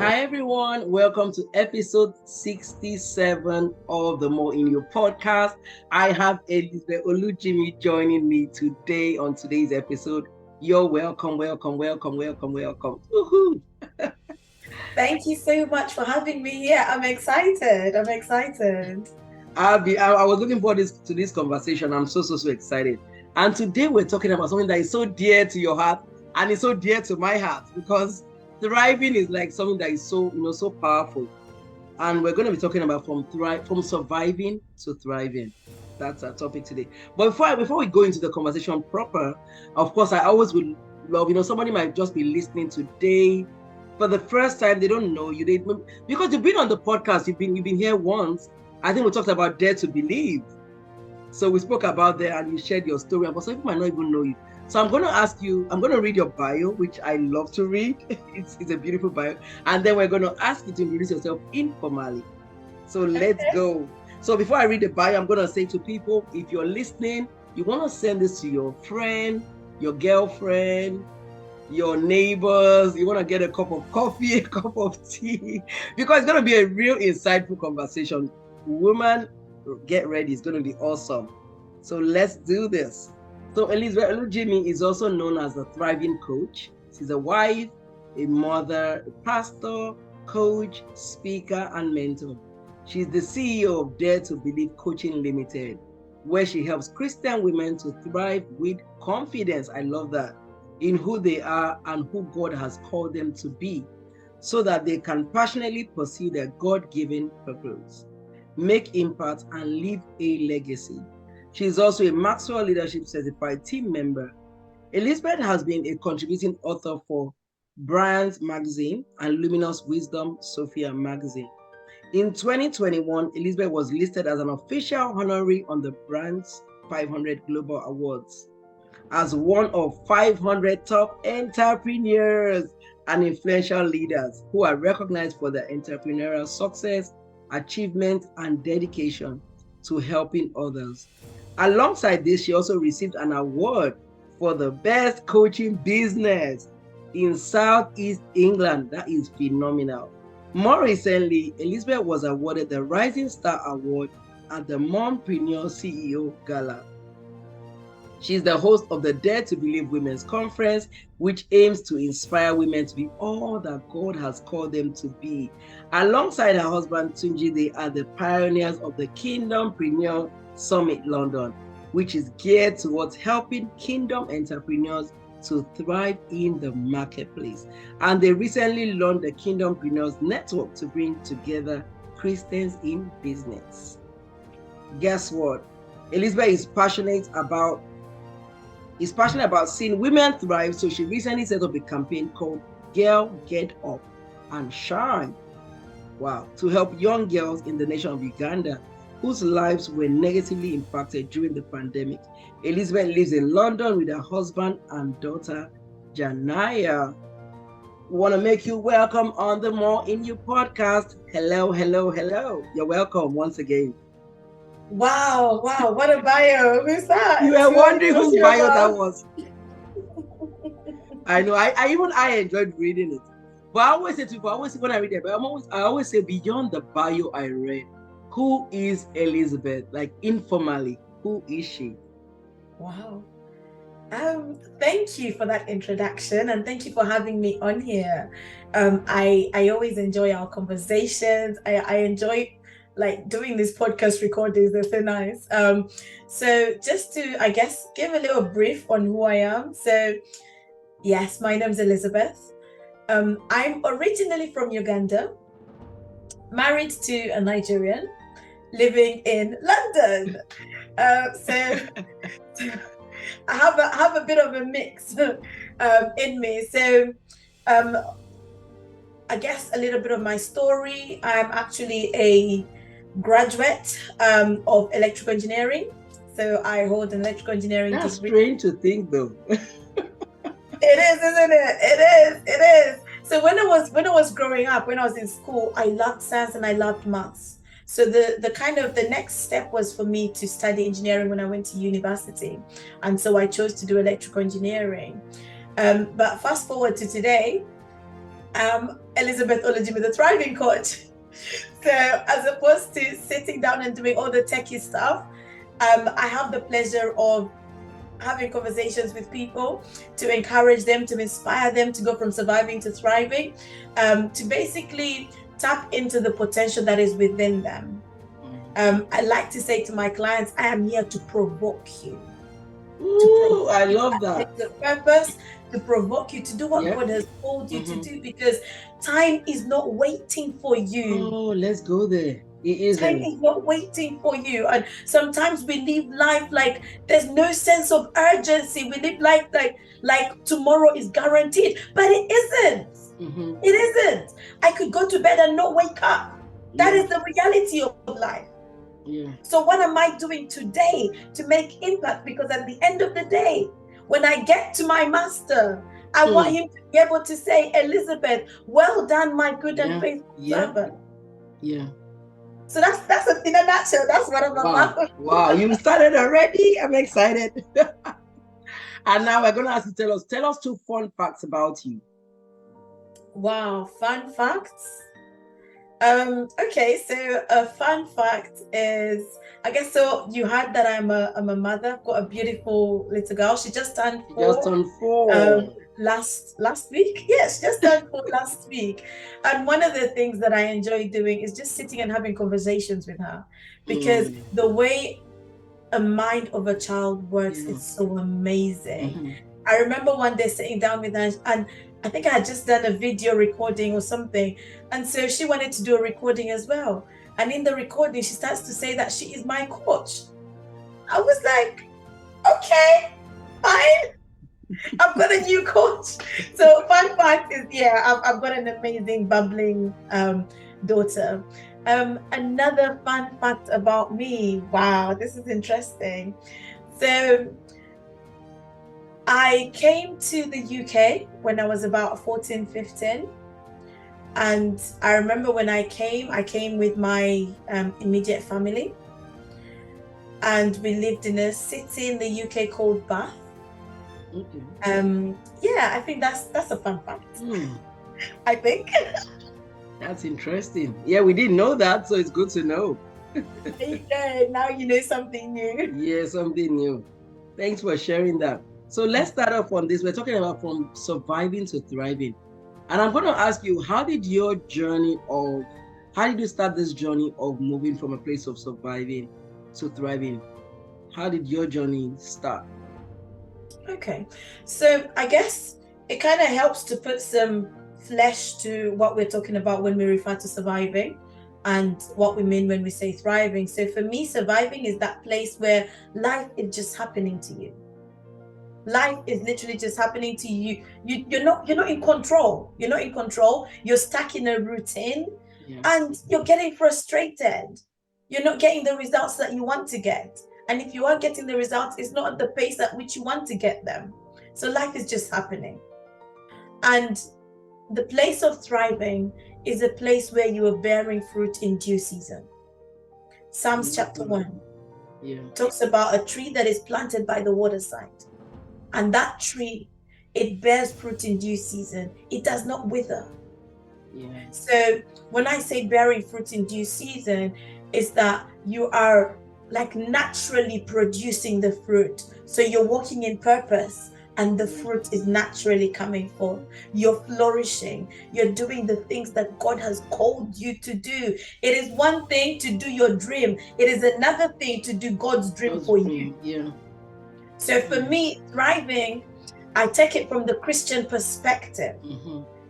Hi everyone, welcome to episode 67 of the More in You podcast. I have Elizabeth Olujimi joining me today on today's episode. You're welcome. Woohoo. Thank you so much for having me here. I'm excited. I was looking forward to this conversation. I'm so excited. And today we're talking about something that is so dear to your heart and it's so dear to my heart because thriving is like something that is so powerful. And we're going to be talking about from surviving to thriving. That's our topic today. But before we go into the conversation proper, of course, I always would love, somebody might just be listening today for the first time. They don't know you, because you've been on the podcast. You've been here once. I think we talked about Dare to Believe. So we spoke about that, and you shared your story. But some people might not even know you. So I'm going to read your bio, which I love to read. It's a beautiful bio. And then we're going to ask you to introduce yourself informally. So let's go. So before I read the bio, I'm going to say to people, if you're listening, you want to send this to your friend, your girlfriend, your neighbors, you want to get a cup of coffee, a cup of tea, because it's going to be a real insightful conversation. Woman, get ready. It's going to be awesome. So let's do this. So Elizabeth Olujimi is also known as the Thriving Coach. She's a wife, a mother, a pastor, coach, speaker, and mentor. She's the CEO of Dare to Believe Coaching Ltd, where she helps Christian women to thrive with confidence. I love that. In who they are and who God has called them to be, so that they can passionately pursue their God-given purpose, make impact, and leave a legacy. She is also a Maxwell Leadership Certified team member. Elizabeth has been a contributing author for Brainz magazine and Luminous Wisdom SOPHIA magazine. In 2021, Elizabeth was listed as an official honoree on the Brainz 500 Global Awards as one of 500 top entrepreneurs and influential leaders who are recognized for their entrepreneurial success, achievement, and dedication to helping others. Alongside this, she also received an award for the best coaching business in Southeast England. That is phenomenal. More recently, Elizabeth was awarded the Rising Star Award at the Mompreneur CEO Gala. She's the host of the Dare to Believe Women's Conference, which aims to inspire women to be all that God has called them to be. Alongside her husband, Tunji, they are the pioneers of the Kingdompreneur Summit London, which is geared towards helping kingdom entrepreneurs to thrive in the marketplace. And they recently launched the Kingdompreneurs Network to bring together Christians in business. Guess what? Elizabeth is passionate about seeing women thrive, so she recently set up a campaign called Girl Get Up and Shine. Wow, to help young girls in the nation of Uganda whose lives were negatively impacted during the pandemic. Elizabeth lives in London with her husband and daughter, Janaya. We want to make you welcome on the More in You podcast. Hello. You're welcome once again. Wow, what a bio. Who's that? You were wondering whose bio that was. I know. I enjoyed reading it. But I always say to people, when I read it, I always say beyond the bio I read, who is Elizabeth? Like informally, who is she? Wow. Thank you for that introduction and thank you for having me on here. I always enjoy our conversations. I enjoy like doing these podcast recordings. They're so nice. So just to, I guess, give a little brief on who I am. So yes, my name's Elizabeth. I'm originally from Uganda, married to a Nigerian, living in London. So I have a bit of a mix in me. So I guess a little bit of my story. I'm actually a graduate of electrical engineering. So I hold an electrical engineering degree. That's strange to think though. It is, isn't it? It is. So when I was growing up, when I was in school, I loved science and I loved maths. So the next step was for me to study engineering when I went to university. And so I chose to do electrical engineering. But fast forward to today, Elizabeth Olujimi, the thriving coach. So as opposed to sitting down and doing all the techie stuff, I have the pleasure of having conversations with people to encourage them, to inspire them to go from surviving to thriving, to basically tap into the potential that is within them. I like to say to my clients, I am here to provoke you. Ooh, I love that. The purpose to provoke you to do what God has called you to do, because time is not waiting for you. Oh, let's go there. It isn't. Time is not waiting for you. And sometimes we live life like there's no sense of urgency. We live life like tomorrow is guaranteed, but it isn't. It isn't. I could go to bed and not wake up. That is the reality of life. So what am I doing today to make impact? Because at the end of the day, when I get to my master, I want him to be able to say, Elizabeth, well done, my good and faithful servant. So that's in a nutshell. That's what I'm about. Wow, you started already. I'm excited. And now we're going to ask you to tell us 2 fun facts about you. Wow, fun facts. Okay, so a fun fact is, I guess, so you heard that I'm a mother. I've got a beautiful little girl. She just turned 4. Just turned 4. Last week. Yes, just turned 4 last week. And one of the things that I enjoy doing is just sitting and having conversations with her, because the way a mind of a child works is so amazing. I remember one day sitting down with her, and I think I had just done a video recording or something. And so she wanted to do a recording as well. And in the recording, she starts to say that she is my coach. I was like, okay, fine. I've got a new coach. So fun fact is, I've got an amazing, bubbling daughter. Another fun fact about me. Wow, this is interesting. So I came to the UK when I was about 14, 15. And I remember when I came with my immediate family. And we lived in a city in the UK called Bath. I think that's a fun fact. I think. That's interesting. Yeah, we didn't know that, so it's good to know. Now you know something new. Yeah, something new. Thanks for sharing that. So let's start off on this. We're talking about from surviving to thriving. And I'm going to ask you, how did you start this journey of moving from a place of surviving to thriving? How did your journey start? Okay, so I guess it kind of helps to put some flesh to what we're talking about when we refer to surviving and what we mean when we say thriving. So for me, surviving is that place where life is just happening to you. Life is literally just happening to you. You're not in control. You're not in control. You're stuck in a routine, and you're getting frustrated. You're not getting the results that you want to get. And if you are getting the results, it's not at the pace at which you want to get them. So life is just happening. And the place of thriving is a place where you are bearing fruit in due season. Psalms chapter 1 talks about a tree that is planted by the waterside. And that tree, it bears fruit in due season. It does not wither. So when I say bearing fruit in due season, is that you are like naturally producing the fruit. So you're walking in purpose and the fruit is naturally coming forth. You're flourishing. You're doing the things that God has called you to do. It is one thing to do your dream. It is another thing to do God's dream for you. So for me, thriving, I take it from the Christian perspective.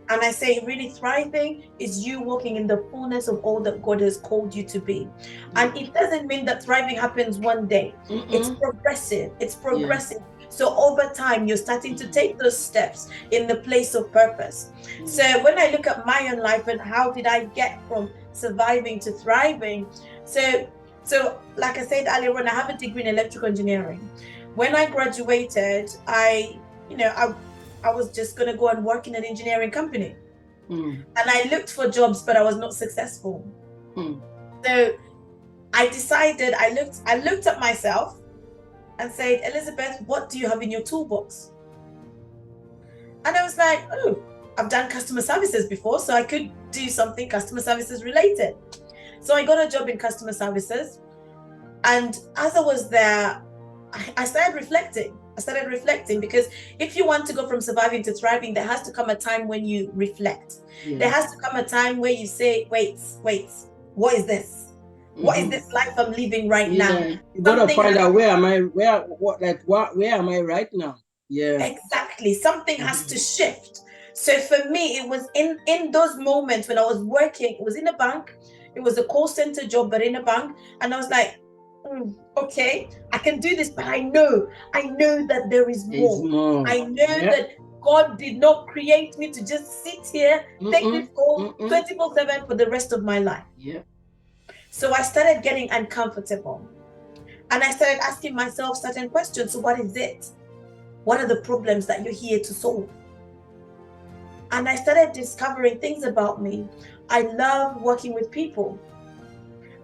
And I say really thriving is you walking in the fullness of all that God has called you to be. And it doesn't mean that thriving happens one day. It's progressive. It's progressive. So over time, you're starting to take those steps in the place of purpose. So when I look at my own life and how did I get from surviving to thriving? So like I said earlier on, I have a degree in electrical engineering. When I graduated, I was just going to go and work in an engineering company. And I looked for jobs, but I was not successful. So I decided, I looked at myself and said, Elizabeth, what do you have in your toolbox? And I was like, oh, I've done customer services before, so I could do something customer services related. So I got a job in customer services. And as I was there, I started reflecting. Because if you want to go from surviving to thriving, there has to come a time when you reflect. Yeah. There has to come a time where you say, wait, what is this? What is this life I'm living right now? You gotta find out where am I right now? Yeah. Exactly. Something has to shift. So for me, it was in those moments when I was working, it was in a bank, it was a call center job, but in a bank. And I was like, okay, I can do this, but I know that there is more. I know that God did not create me to just sit here, take this call 24/7 for the rest of my life. Yeah. So I started getting uncomfortable. And I started asking myself certain questions. So what is it? What are the problems that you're here to solve? And I started discovering things about me. I love working with people.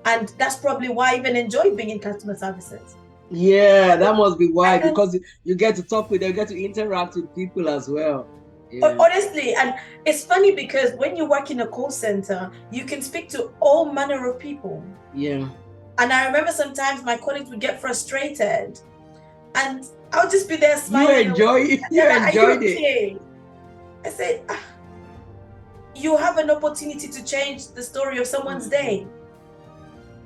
And that's probably why I even enjoy being in customer services. Yeah, that must be why, because you get to talk with them, you get to interact with people as well. Yeah. Honestly, and it's funny because when you work in a call center, you can speak to all manner of people. Yeah. And I remember sometimes my colleagues would get frustrated and I would just be there smiling. You enjoyed it. I said, you have an opportunity to change the story of someone's day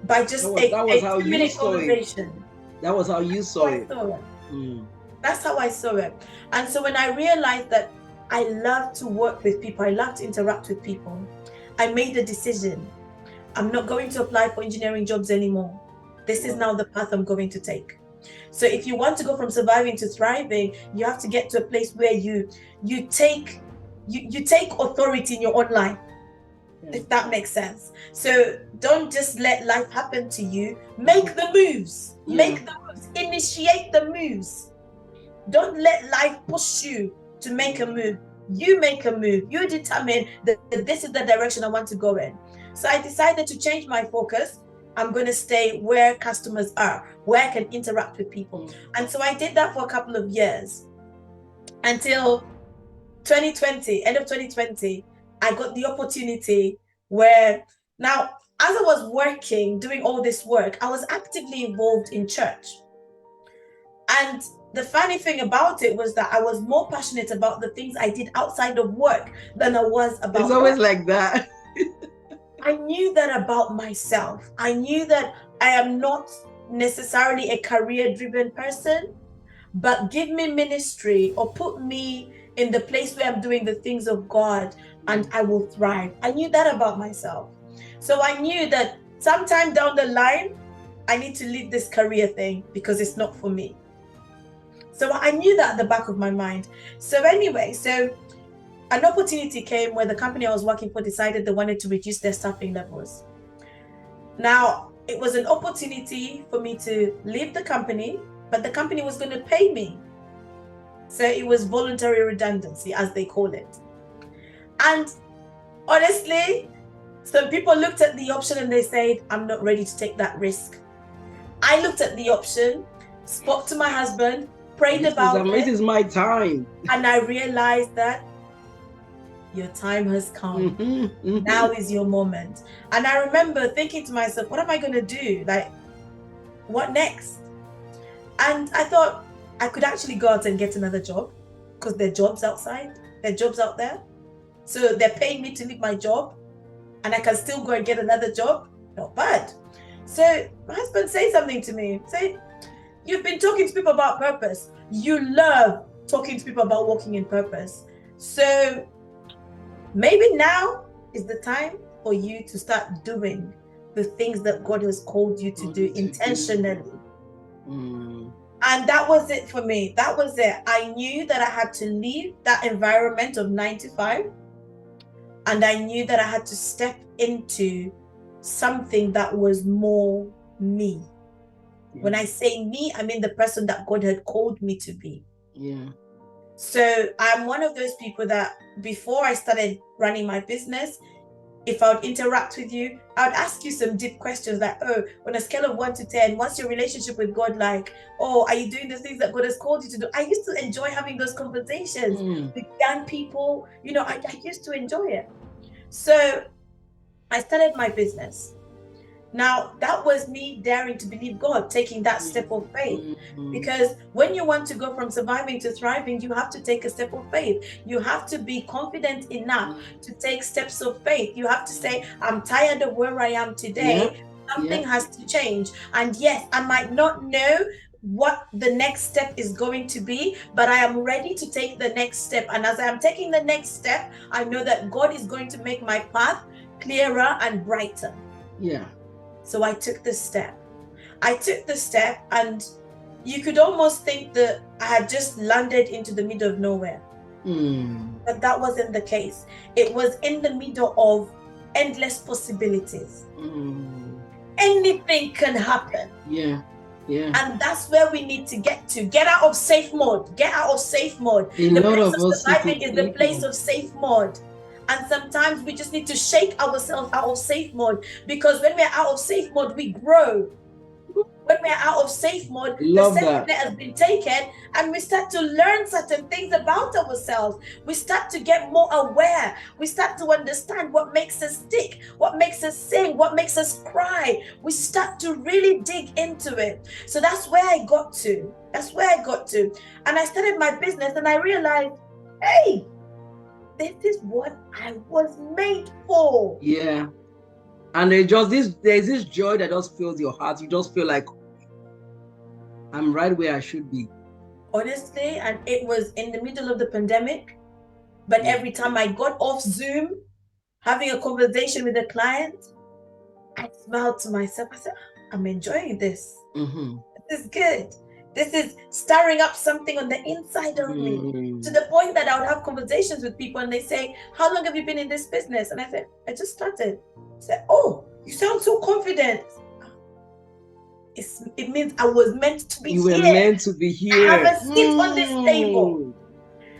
by just a 2-minute conversation. That was how you saw it. That's how I saw it. And so when I realized that I love to work with people, I love to interact with people, I made a decision. I'm not going to apply for engineering jobs anymore. This is now the path I'm going to take. So if you want to go from surviving to thriving, you have to get to a place where you take authority in your own life, if that makes sense. So don't just let life happen to you. Make the moves. Make the moves. Initiate the moves. Don't let life push you to make a move. You make a move. You determine that this is the direction I want to go in. So I decided to change my focus. I'm going to stay where customers are, where I can interact with people. And so I did that for a couple of years until 2020, end of 2020, I got the opportunity where now, as I was working, doing all this work, I was actively involved in church. And the funny thing about it was that I was more passionate about the things I did outside of work than I was about It's always like that. I knew that about myself. I knew that I am not necessarily a career-driven person, but give me ministry or put me in the place where I'm doing the things of God and I will thrive. I knew that about myself. So I knew that sometime down the line, I need to leave this career thing because it's not for me. So I knew that at the back of my mind. So anyway, so an opportunity came where the company I was working for decided they wanted to reduce their staffing levels. Now, it was an opportunity for me to leave the company, but the company was going to pay me. So it was voluntary redundancy, as they call it. And honestly, some people looked at the option and they said, I'm not ready to take that risk. I looked at the option, spoke to my husband, prayed about it. This is my time. And I realized that your time has come. Now is your moment. And I remember thinking to myself, what am I going to do? Like, what next? And I thought I could actually go out and get another job because there are jobs outside, there are jobs out there. So they're paying me to leave my job and I can still go and get another job. Not bad. So my husband said something to me. Say, you've been talking to people about purpose. You love talking to people about walking in purpose. So maybe now is the time for you to start doing the things that God has called you to do intentionally. And that was it for me. That was it. I knew that I had to leave that environment of 9 to 5. And I knew that I had to step into something that was more me. When I say me, I mean the person that God had called me to be. So I'm one of those people that before I started running my business, if I would interact with you, I would ask you some deep questions like, oh, on a scale of 1 to 10, what's your relationship with God like? Oh, are you doing the things that God has called you to do? I used to enjoy having those conversations with young people. You know, I used to enjoy it. So I started my business. Now, that was me daring to believe God, taking that step of faith. Because when you want to go from surviving to thriving, you have to take a step of faith. You have to be confident enough to take steps of faith. You have to say, I'm tired of where I am today. Something has to change. And yes, I might not know what the next step is going to be, but I am ready to take the next step. And as I am taking the next step, I know that God is going to make my path clearer and brighter. So I took the step. And you could almost think that I had just landed into the middle of nowhere. But that wasn't the case. It was in the middle of endless possibilities. Anything can happen. And that's where we need to get to. Get out of safe mode. Get out of safe mode. The place of surviving is the place of safe mode. And sometimes we just need to shake ourselves out of safe mode, because when we're out of safe mode, we grow. When we're out of safe mode, the safety net has been taken, and we start to learn certain things about ourselves. We start to get more aware. We start to understand what makes us tick, what makes us sing, what makes us cry. We start to really dig into it. So that's where I got to. And I started my business, and I realized, hey, this is what I was made for. And there's this joy that just fills your heart. You just feel like, I'm right where I should be. Honestly, and it was in the middle of the pandemic, but every time I got off Zoom, having a conversation with a client, I smiled to myself. I said, I'm enjoying this. This is good. This is stirring up something on the inside of me, to the point that I would have conversations with people and they say, how long have you been in this business? And I said, I just started. I said, oh, you sound so confident. It means I was meant to be here. You were meant to be here. I have a seat on this table.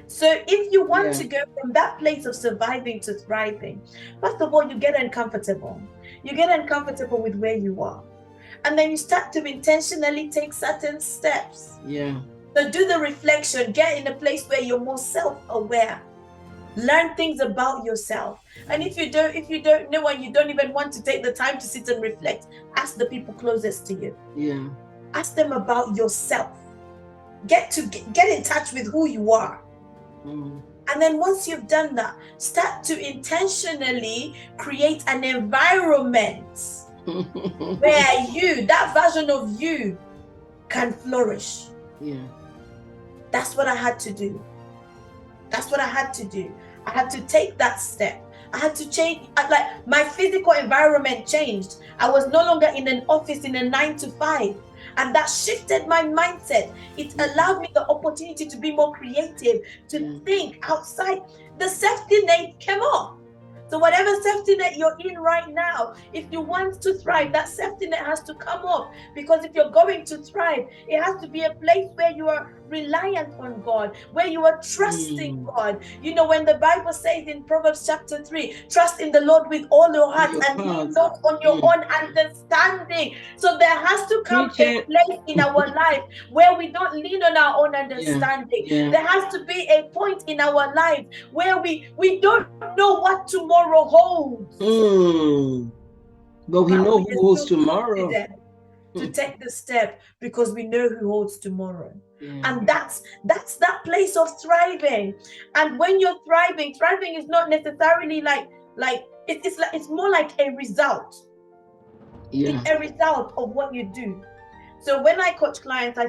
So if you want to go from that place of surviving to thriving, first of all, you get uncomfortable. You get uncomfortable with where you are. And then you start to intentionally take certain steps. So do the reflection, get in a place where you're more self-aware. Learn things about yourself. And if you don't know and you don't even want to take the time to sit and reflect, ask the people closest to you. Ask them about yourself. Get in touch with who you are. And then once you've done that, start to intentionally create an environment where that version of you can flourish. That's what I had to do. I had to take that step. I had to change, like my physical environment changed. I was no longer in an office in a 9 to 5. And that shifted my mindset. It allowed me the opportunity to be more creative, to think outside. The safety net came off. So whatever safety net you're in right now, if you want to thrive, that safety net has to come off. Because if you're going to thrive, it has to be a place where you are reliant on God, where you are trusting God. You know, when the Bible says in Proverbs chapter 3, trust in the Lord with all your heart and lean not on your own understanding. So there has to come a place in our life where we don't lean on our own understanding. There has to be a point in our life where we don't know what tomorrow holds. But we know who holds tomorrow. To take the step because we know who holds tomorrow. And that's that place of thriving. And when you're thriving is not necessarily like it's more like a result. It's a result of what you do. So when I coach clients, I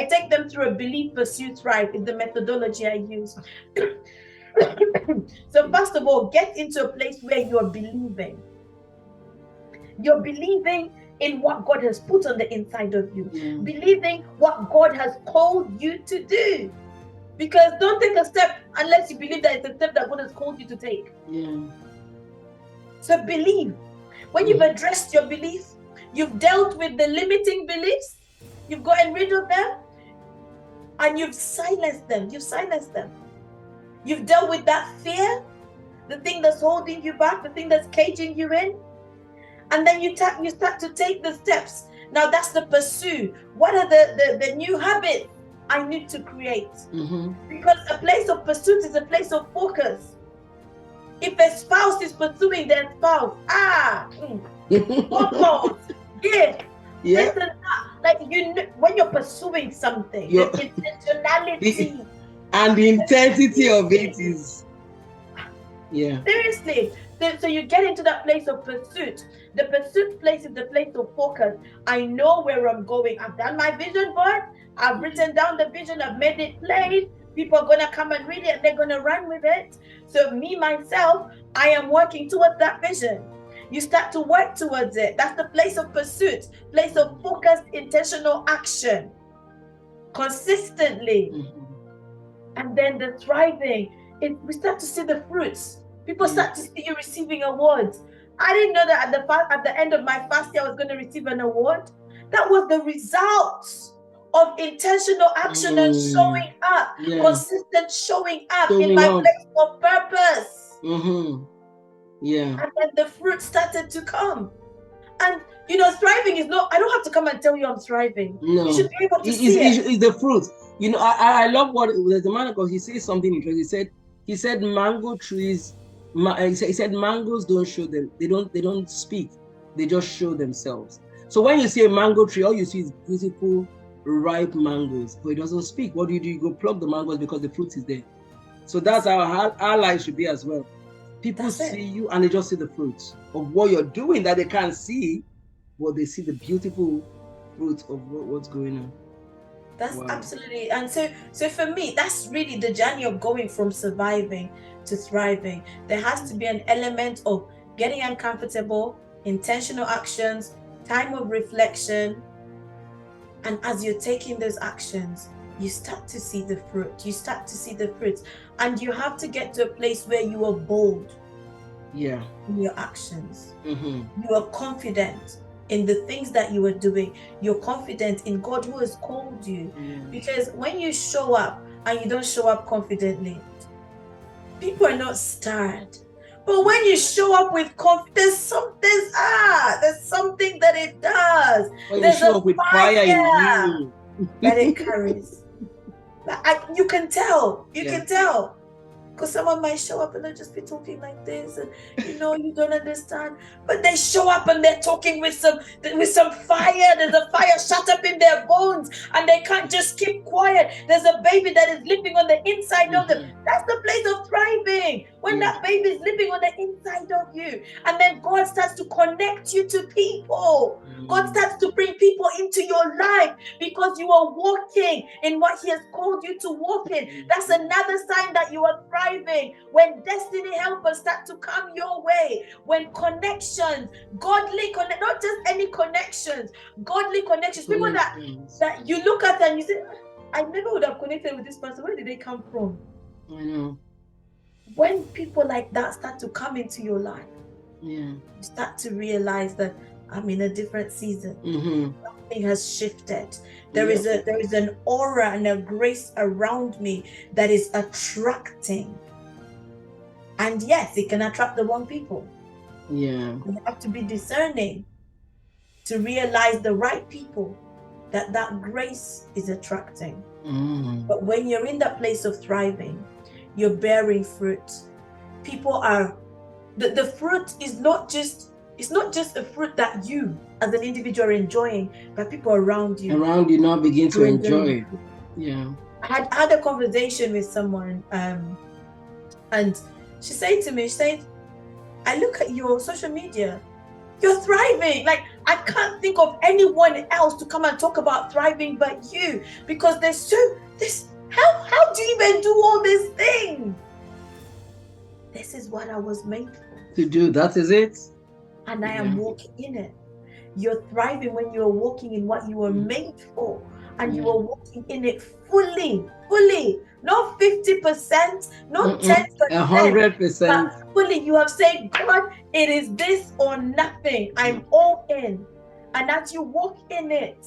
take them through a believe, pursue, thrive is the methodology I use. So first of all, get into a place where you're believing. You're believing in what God has put on the inside of you. Believing what God has called you to do. Because don't take a step unless you believe that it's a step that God has called you to take. So believe. When you've addressed your belief, you've dealt with the limiting beliefs, you've gotten rid of them, and you've silenced them. You've dealt with that fear, the thing that's holding you back, the thing that's caging you in. And then you start to take the steps. Now that's the pursue. What are the new habits I need to create? Because a place of pursuit is a place of focus. If a spouse is pursuing their spouse, focus, give. Listen up. Like, when you're pursuing something, the intentionality and the intensity of it is, seriously. So you get into that place of pursuit. The pursuit place is the place of focus. I know where I'm going. I've done my vision board. I've written down the vision. I've made it plain. People are going to come and read it. They're going to run with it. So me, myself, I am working towards that vision. You start to work towards it. That's the place of pursuit, place of focused, intentional action, consistently. And then the thriving, we start to see the fruits. People start to see you receiving awards. I didn't know that at the end of my fast year I was going to receive an award. That was the result of intentional action and showing up, consistent showing up in my place of purpose. And then the fruit started to come. And thriving is not, I don't have to come and tell you I'm thriving. No. You should be able to see it. It's the fruit. I love what the man of God, he says something interesting. He said mango trees, he said mangoes don't show them, they don't speak, they just show themselves. So when you see a mango tree, all you see is beautiful, ripe mangoes, but it doesn't speak. What do? You go pluck the mangoes because the fruit is there. So that's how our life should be as well. People see you and they just see the fruits of what you're doing that they can't see, but they see the beautiful fruit of what's going on. That's absolutely. And so for me, that's really the journey of going from surviving to thriving. There has to be an element of getting uncomfortable, intentional actions, time of reflection. And as you're taking those actions, you start to see the fruit. You start to see the fruits. And you have to get to a place where you are bold in your actions. You are confident in the things that you are doing. You're confident in God who has called you. Because when you show up and you don't show up confidently, people are not stirred. But when you show up with confidence, there's something that it does. When there's you show up with fire in you that it carries. You can tell. You can tell. Because someone might show up and they'll just be talking like this, and you don't understand. But they show up and they're talking with some fire. There's a fire shut up in their bones, and they can't just keep quiet. There's a baby that is living on the inside of them. That's the place of thriving. When that baby is living on the inside of you, and then God starts to connect you to people. God starts to bring people into your life because you are walking in what He has called you to walk in. That's another sign that you are thriving. When destiny helpers start to come your way, when connections, godly connect, not just any connections, godly connections, people that you look at and you say, I never would have connected with this person. Where did they come from? I know. When people like that start to come into your life, you start to realize that I'm in a different season. Something has shifted. There is an aura and a grace around me that is attracting. And yes, it can attract the wrong people. You have to be discerning to realize the right people that grace is attracting. But when you're in that place of thriving, you're bearing fruit. People are, the fruit is not just, it's not just a fruit that you as an individual are enjoying, but people around you now begin to enjoy. I had a conversation with someone, and she said to me, I look at your social media, you're thriving. Like, I can't think of anyone else to come and talk about thriving but you, because how do you even do all these things? This is what I was made for. To do, that is it. And I am walking in it. You're thriving when you're walking in what you were made for. And you are walking in it fully. Not 50%, not 10%. 100%. But fully, you have said, God, it is this or nothing. I'm all in. And as you walk in it,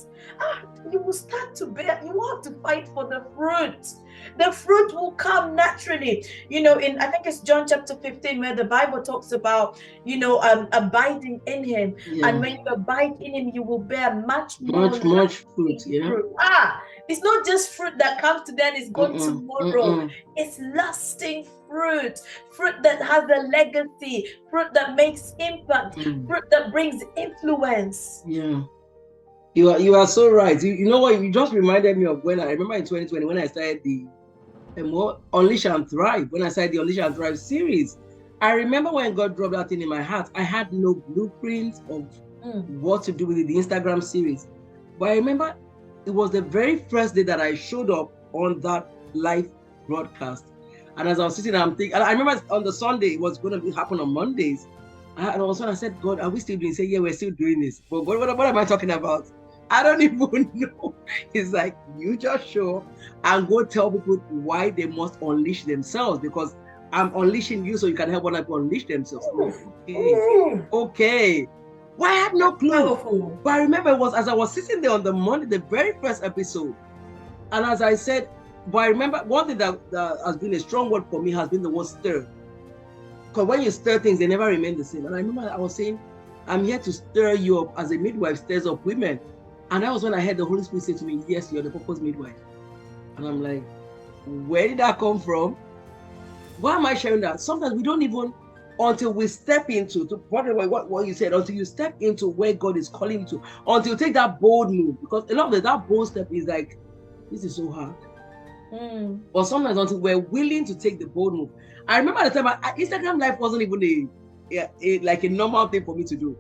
you will start to bear, you will have to fight for the fruit. The fruit will come naturally. You know, in, I think it's John chapter 15, where the Bible talks about, you know, abiding in him. Yeah. And when you abide in him, you will bear much fruit. Yeah. Fruit. It's not just fruit that comes today and is gone tomorrow. It's lasting fruit that has a legacy, fruit that makes impact, fruit that brings influence. Yeah. You are so right. You know what? You just reminded me of when I remember in 2020 when I started the Unleash and Thrive. When I started the Unleash and Thrive series, I remember when God dropped that thing in my heart. I had no blueprint of what to do with the Instagram series, but I remember it was the very first day that I showed up on that live broadcast. And as I was sitting there, I'm thinking, and I remember on the Sunday it was going to happen on Mondays. And also I said, God, are we still doing? He said, yeah, we're still doing this. But what am I talking about? I don't even know. It's like, you just show up and go tell people why they must unleash themselves, because I'm unleashing you so you can help other people unleash themselves. Okay. Well, I had no clue. But I remember it was as I was sitting there on the Monday, the very first episode. And as I said, but I remember one thing that has been a strong word for me has been the word stir. Because when you stir things, they never remain the same. And I remember I was saying, I'm here to stir you up as a midwife stirs up women. And that was when I heard the Holy Spirit say to me, yes, you're the purpose midwife. And I'm like, where did that come from? Why am I sharing that? Sometimes we don't even, until we step into, what you said, until you step into where God is calling you to, until you take that bold move. Because a lot of that bold step is like, this is so hard. But sometimes until we're willing to take the bold move. I remember at the time, Instagram Live wasn't even like a normal thing for me to do.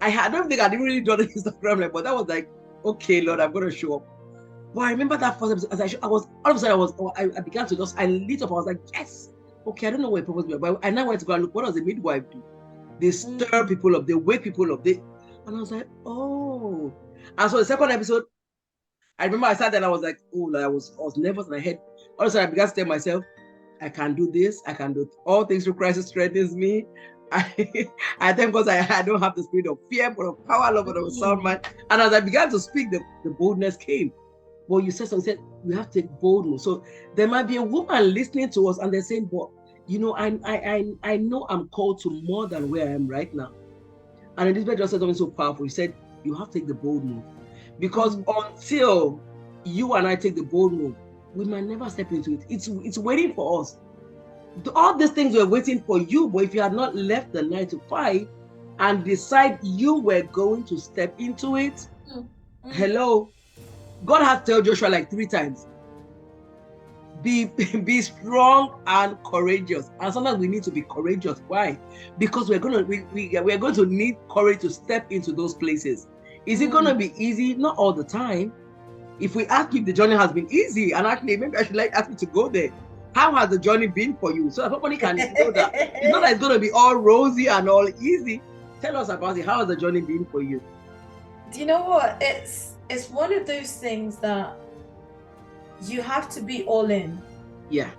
I don't think I'd really done Instagram Live, but that was like, okay, Lord, I'm going to show up. But I remember that first episode, as all of a sudden I began to I lit up. I was like, yes, okay, I don't know what purpose we are, but I now went to go and look, what does a midwife do? They stir people up, they wake people up. And I was like, oh. And so the second episode, I remember I sat there and I was like, oh, I was nervous, and I had all of a sudden I began to tell myself, I can do this, I can do all things through Christ who strengthens me. I think because I don't have the spirit of fear, but of power, love, and of a sound mind. And as I began to speak, the boldness came. Well, you said something, said we have to take bold move. So there might be a woman listening to us and they're saying, but you know, I know I'm called to more than where I am right now. And Elizabeth just said something so powerful. He said, you have to take the bold move. Because until you and I take the bold move, we might never step into it. It's waiting for us. All these things were waiting for you, but if you had not left the 9 to 5 and decide you were going to step into it, hello, God has told Joshua like 3 times, be strong and courageous. And sometimes we need to be courageous. Why? Because we're going to need courage to step into those places. Is it going to be easy? Not all the time. If we ask if the journey has been easy, and actually maybe I should ask you to go there. How has the journey been for you? So everybody can know that it's not like it's going to be all rosy and all easy. Tell us about it. How has the journey been for you? Do you know what? It's one of those things that you have to be all in. Yeah.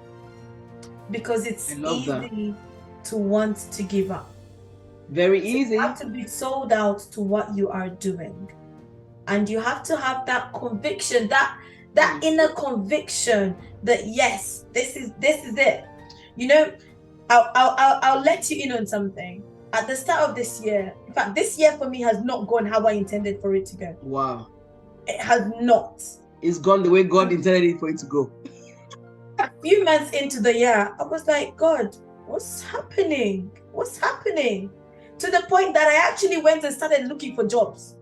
Because it's easy to want to give up. Very easy. You have to be sold out to what you are doing. And you have to have that conviction, that inner conviction that yes, this is it. You know, I'll let you in on something. At the start of this year, in fact, this year for me has not gone how I intended for it to go. Wow. It has not. It's gone the way God intended it for it to go. A few months into the year, I was like, God, what's happening? What's happening? To the point that I actually went and started looking for jobs.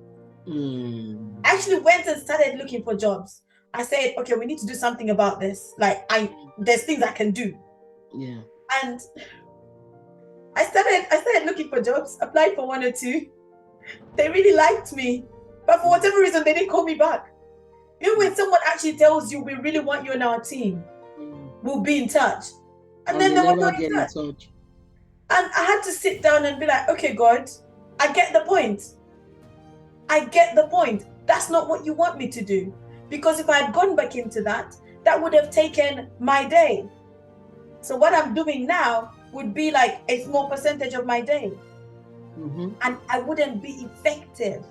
I actually went and started looking for jobs. I said, okay, we need to do something about this. Like, there's things I can do. Yeah. And I started looking for jobs, applied for 1 or 2. They really liked me. But for whatever reason, they didn't call me back. You know, when someone actually tells you, we really want you on our team, we'll be in touch. And then they will not get in touch. And I had to sit down and be like, okay, God, I get the point. I get the point. That's not what you want me to do. Because if I had gone back into that, that would have taken my day. So what I'm doing now would be like a small percentage of my day. And I wouldn't be effective.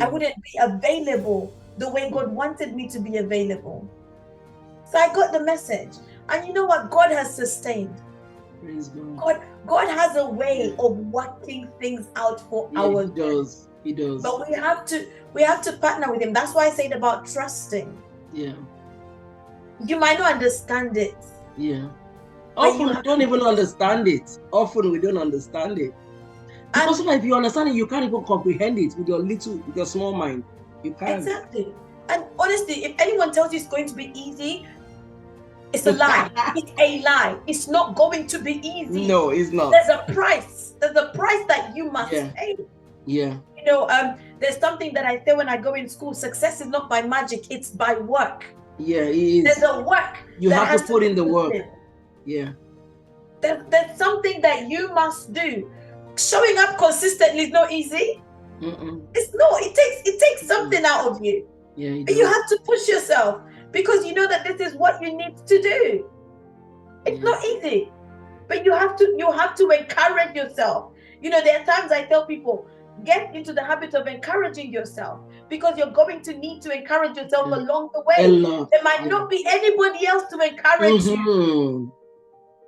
I wouldn't be available the way God wanted me to be available. So I got the message. And you know what? God has sustained. Praise God. God has a way of working things out for our good. He does. He does. But we have to partner with him. That's why I said about trusting. Yeah. You might not understand it. Yeah. Often we don't even understand it. Often we don't understand it. Because if you understand it, you can't even comprehend it with your small mind. You can't. Exactly. And honestly, if anyone tells you it's going to be easy, it's a lie. It's a lie. It's not going to be easy. No, it's not. There's a price. There's a price that you must pay. Yeah. You know, there's something that I say when I go in school: success is not by magic; it's by work. Yeah, it is. There's a work. You have to put in the work. Yeah. There's something that you must do. Showing up consistently is not easy. It's not. It takes something out of you. Yeah. You have to push yourself because you know that this is what you need to do. It's not easy, but you have to encourage yourself. You know, there are times I tell people, get into the habit of encouraging yourself, because you're going to need to encourage yourself along the way. There might not be anybody else to encourage you.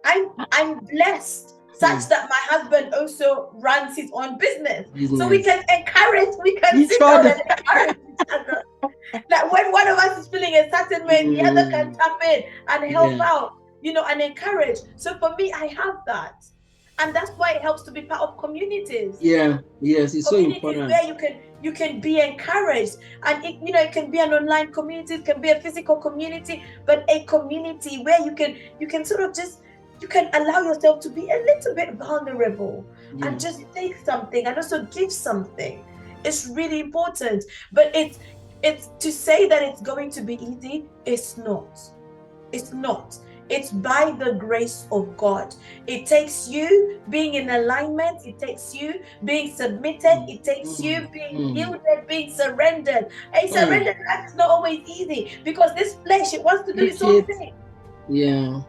I'm blessed such that my husband also runs his own business. So we can encourage, we can sit down and encourage each other. That when one of us is feeling a certain way, the other can tap in and help out, you know, and encourage. So for me, I have that. And that's why it helps to be part of communities. Yeah, yes, it's so important. Where you can be encouraged. And it can be an online community, it can be a physical community, but a community where you can sort of just, you can allow yourself to be a little bit vulnerable and just take something and also give something. It's really important. But it's to say that it's going to be easy, it's not. It's not. It's by the grace of God. It takes you being in alignment. It takes you being submitted. It takes you being yielded, being surrendered. A surrendered act is not always easy, because this flesh, it wants to do its own thing. Yeah.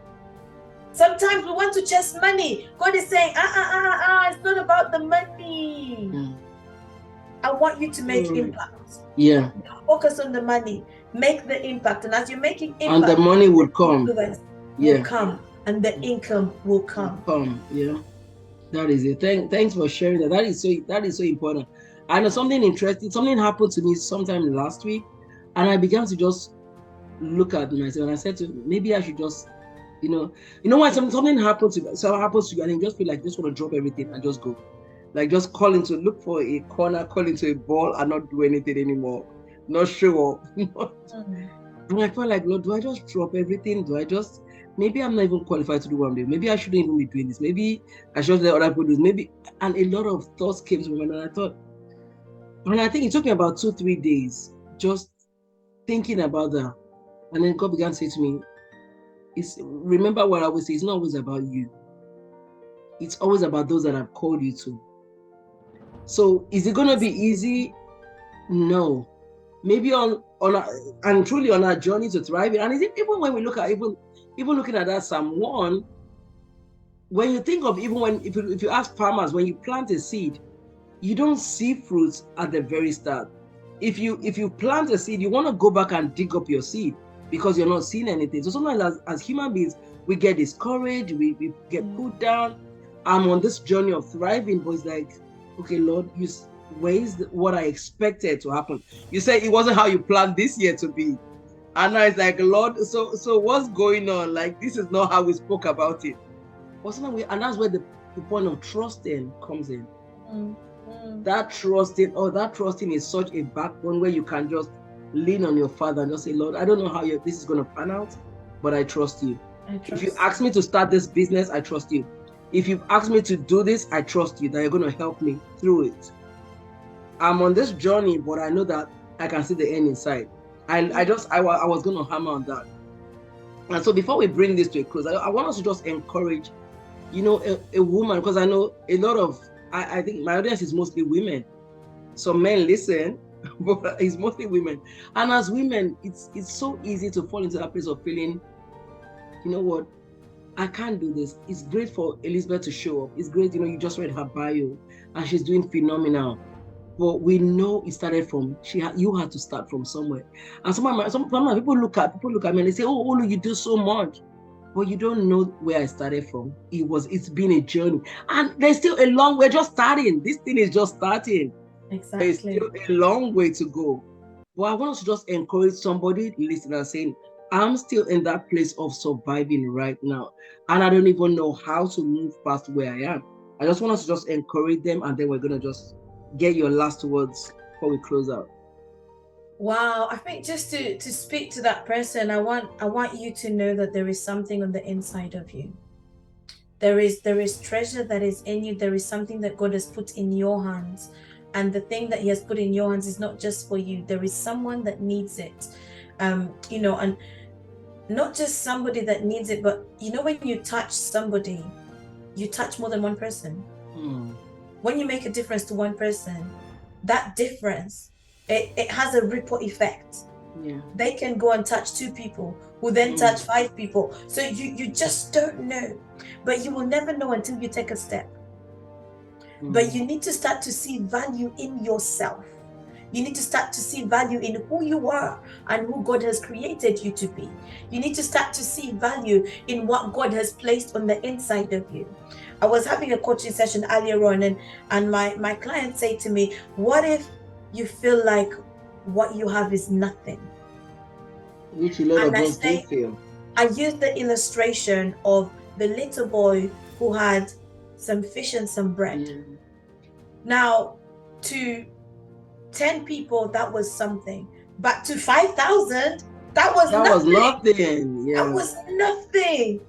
Sometimes we want to chase money. God is saying, it's not about the money. I want you to make impact. Yeah. Focus on the money. Make the impact. And as you're making impact, and the money will come. Will come, and the income will come. Yeah. That is it. Thanks for sharing that. That is so important. I know something interesting. Something happened to me sometime last week, and I began to just look at myself, and I said to maybe I should just, you know what, something happens to you, and you just feel like you just want to drop everything and just go. Like just look for a corner, call into a ball and not do anything anymore. Not show up. And I felt like, Lord, do I just drop everything? Maybe I'm not even qualified to do what I'm doing. Maybe I shouldn't even be doing this. Maybe I should let other people do this. Maybe, and a lot of thoughts came to me, and I thought, and I think it took me about 2-3 days just thinking about that. And then God began to say to me, remember what I always say, it's not always about you. It's always about those that I've called you to. So is it going to be easy? No. Maybe truly on our journey to thriving. And even when we look at even looking at that Psalm 1, when you think of if you ask farmers, when you plant a seed, you don't see fruits at the very start. If you plant a seed, you want to go back and dig up your seed because you're not seeing anything. So sometimes as human beings, we get discouraged, we get put down. I'm on this journey of thriving, but it's like, okay, Lord, where is what I expected to happen? You said it wasn't how you planned this year to be. And now it's like, Lord, so what's going on? Like, this is not how we spoke about it. And that's where the point of trusting comes in. That trusting is such a backbone where you can just lean on your Father and just say, Lord, I don't know how this is going to pan out, but I trust you. If you ask me to start this business, I trust you. If you've asked me to do this, I trust you that you're going to help me through it. I'm on this journey, but I know that I can see the end inside. I was going to hammer on that. And so before we bring this to a close, I want us to just encourage, a woman, because I know a lot of, I think my audience is mostly women. So men listen, but it's mostly women. And as women, it's so easy to fall into that place of feeling, you know what, I can't do this. It's great for Elizabeth to show up. It's great, you just read her bio and she's doing phenomenal. But we know it started from you had to start from somewhere. And some people look at me and they say, "Oh, Olu, you do so much." But you don't know where I started from. It's been a journey. And there's still a long way, just starting. This thing is just starting. Exactly. There's still a long way to go. But I want to just encourage somebody listening and saying, I'm still in that place of surviving right now. And I don't even know how to move past where I am. I just want us to just encourage them, and then we're going to just get your last words before we close out. Wow, I think just to speak to that person, I want you to know that there is something on the inside of you. There is treasure that is in you. There is something that God has put in your hands. And the thing that he has put in your hands is not just for you. There is someone that needs it. And not just somebody that needs it, but when you touch somebody, you touch more than one person. When you make a difference to one person, that difference, it has a ripple effect. Yeah. They can go and touch 2 people, who then touch 5 people. So you just don't know. But you will never know until you take a step. But you need to start to see value in yourself. You need to start to see value in who you are and who God has created you to be. You need to start to see value in what God has placed on the inside of you. I was having a coaching session earlier on, and my client said to me, what if you feel like what you have is nothing? Which a lot of us do feel. I used the illustration of the little boy who had some fish and some bread. Now, to 10 people, that was something. But to 5,000, that was nothing. Yeah. That was nothing.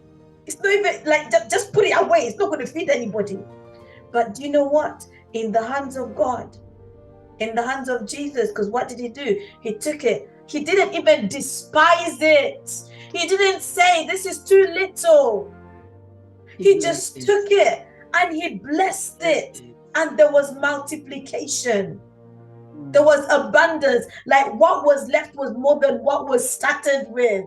It's not even like, just put it away. It's not going to feed anybody. But do you know what? In the hands of God, in the hands of Jesus, because what did he do? He took it. He didn't even despise it. He didn't say, this is too little. He just took it and he blessed it. And there was multiplication. There was abundance. Like what was left was more than what was started with.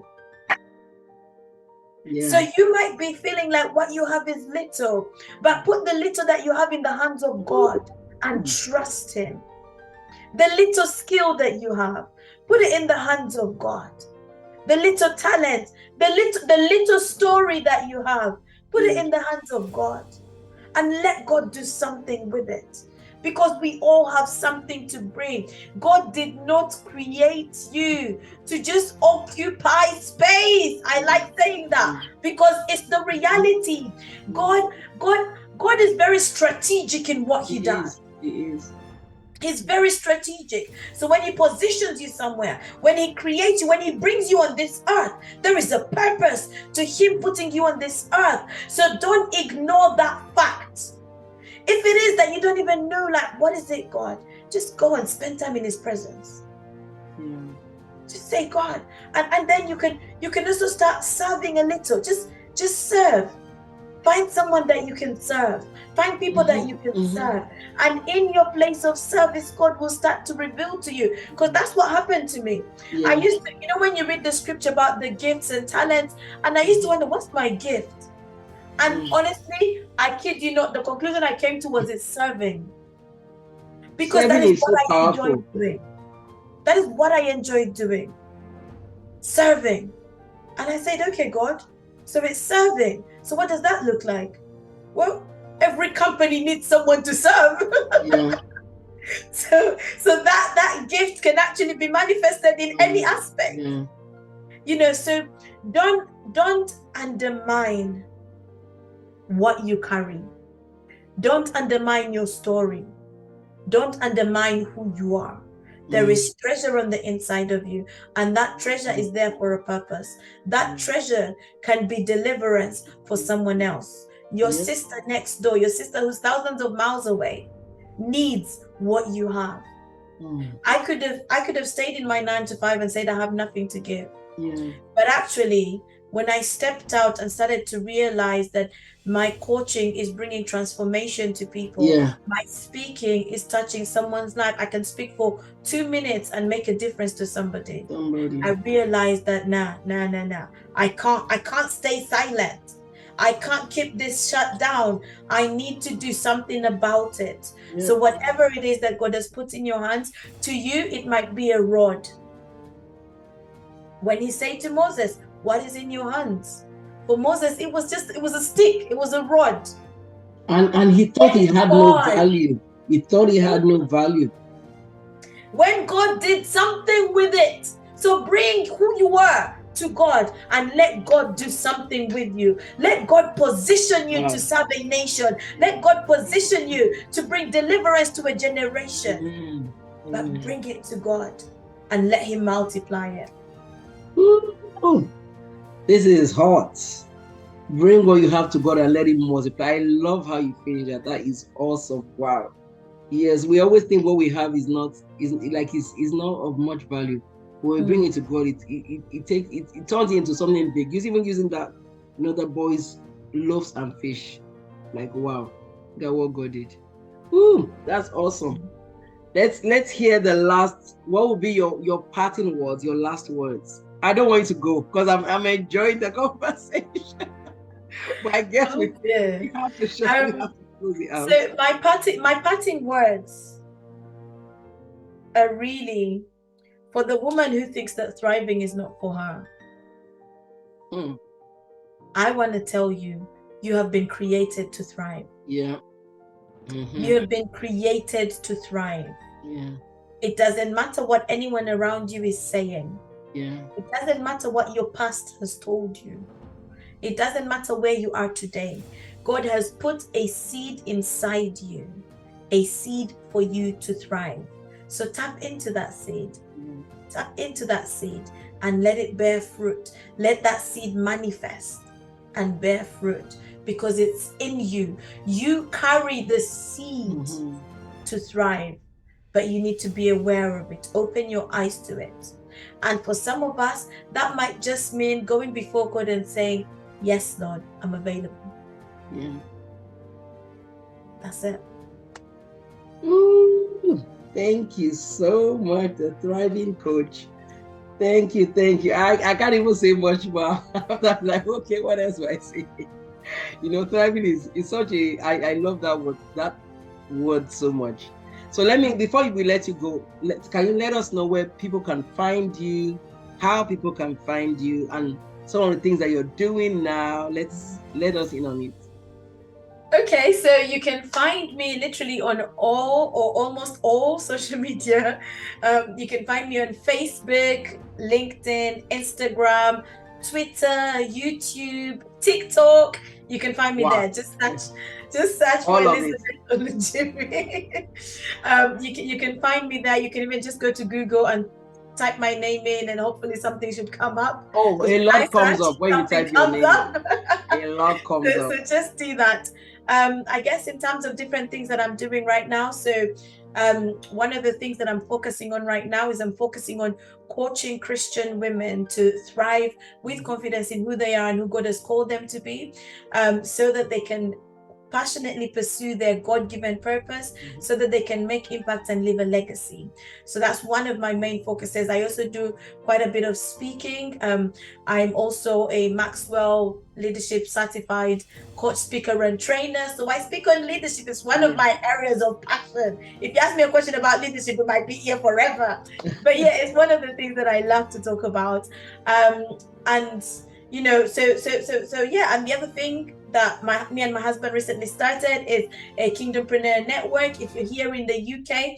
Yeah. So you might be feeling like what you have is little, but put the little that you have in the hands of God and trust him. The little skill that you have, put it in the hands of God. The little talent, the little story that you have, put it in the hands of God and let God do something with it. Because we all have something to bring. God did not create you to just occupy space. I like saying that because it's the reality. God is very strategic in what he does. He is. He's very strategic. So when he positions you somewhere, when he creates you, when he brings you on this earth, there is a purpose to him putting you on this earth. So don't ignore that fact. If it is that you don't even know, like, what is it, God? Just go and spend time in his presence. Just say, God. And then you can also start serving a little. Just serve. Find someone that you can serve. Find people that you can serve. And in your place of service, God will start to reveal to you. Because that's what happened to me. Yeah. I used to, when you read the scripture about the gifts and talents, and I used to wonder, what's my gift? And honestly, I kid you not, the conclusion I came to was it's serving. Because that is what I enjoy doing. That is what I enjoy doing. Serving. And I said, okay, God, so it's serving. So what does that look like? Well, every company needs someone to serve. Yeah. So that gift can actually be manifested in any aspect. Yeah. So don't undermine what you carry. Don't undermine your story. Don't undermine who you are. There is treasure on the inside of you, and that treasure is there for a purpose. That treasure can be deliverance for someone else. Your sister next door, your sister who's thousands of miles away, needs what you have. I could have stayed in my 9 to 5 and said I have nothing to give. But actually, when I stepped out and started to realize that my coaching is bringing transformation to people, my speaking is touching someone's life. I can speak for 2 minutes and make a difference to somebody. I realized that nah. I can't stay silent. I can't keep this shut down. I need to do something about it. Yeah. So whatever it is that God has put in your hands, to you, it might be a rod. When he said to Moses, what is in your hands? For Moses, it was a stick. It was a rod. And he thought he had no value. He thought he had no value. When God did something with it. So bring who you are to God and let God do something with you. Let God position you to serve a nation. Let God position you to bring deliverance to a generation. But bring it to God and let him multiply it. Ooh, this is hot. Bring what you have to God and let him multiply. I love how you finish that. That is awesome. Wow. Yes, we always think what we have is not of much value. When we bring it to God, it turns into something big. Even using that, the boys' loaves and fish. Like, wow, that's what God did. Ooh, that's awesome. Let's hear the last. What will be your parting words, your last words? I don't want you to go because I'm enjoying the conversation. But I guess we have to share. We have to close it out. So my parting words are really for the woman who thinks that thriving is not for her. I want to tell you, you have been created to thrive. Yeah. You have been created to thrive. Yeah. It doesn't matter what anyone around you is saying. Yeah. It doesn't matter what your past has told you. It doesn't matter where you are today. God has put a seed inside you, a seed for you to thrive. So tap into that seed. Tap into that seed and let it bear fruit. Let that seed manifest and bear fruit because it's in you. You carry the seed to thrive, but you need to be aware of it. Open your eyes to it. And for some of us, that might just mean going before God and saying, yes, Lord, I'm available. Yeah. That's it. Ooh, thank you so much, the thriving coach. Thank you. I can't even say much more. I'm like, okay, what else do I say? Thriving is such a. I love that word so much. So before we let you go, can you let us know where people can find you, how people can find you, and some of the things that you're doing now? Let us in on it. Okay, so you can find me literally on all or almost all social media. You can find me on Facebook, LinkedIn, Instagram, Twitter, YouTube, TikTok. You can find me there. Just search for Elizabeth Olujimi. You can find me there. You can even just go to Google and type my name in and hopefully something should come up. Oh, a lot comes up when you type your name in. A lot comes up. So just do that. I guess in terms of different things that I'm doing right now. So one of the things that I'm focusing on right now is I'm focusing on coaching Christian women to thrive with confidence in who they are and who God has called them to be, so that they can passionately pursue their God-given purpose so that they can make impact and leave a legacy. So that's one of my main focuses. I also do quite a bit of speaking. I'm also a Maxwell leadership certified coach, speaker, and trainer. So I speak on leadership. It's one of my areas of passion. If you ask me a question about leadership, we might be here forever. But yeah, it's one of the things that I love to talk about. And so yeah. And the other thing that me and my husband recently started is a Kingdompreneur network. If you're here in the UK,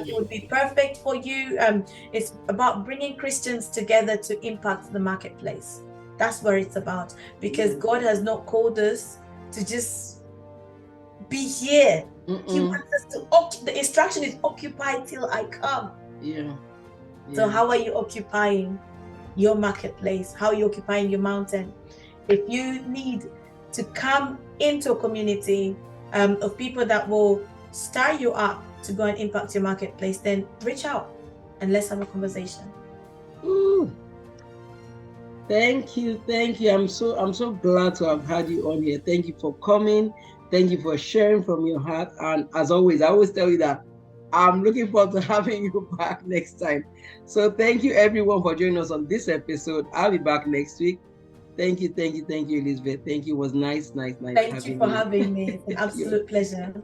it would be perfect for you. It's about bringing Christians together to impact the marketplace. That's what it's about, because God has not called us to just be here. He wants us to the instruction is occupy till I come. So how are you occupying your marketplace? How are you occupying your mountain? If you need to come into a community of people that will stir you up to go and impact your marketplace, then reach out and let's have a conversation. Ooh. Thank you. I'm so glad to have had you on here. Thank you for coming. Thank you for sharing from your heart. And as always, I always tell you that I'm looking forward to having you back next time. So thank you everyone for joining us on this episode. I'll be back next week. Thank you, Elizabeth. Thank you. It was nice Thank you having for you. having me. It's an Thank you. absolute pleasure.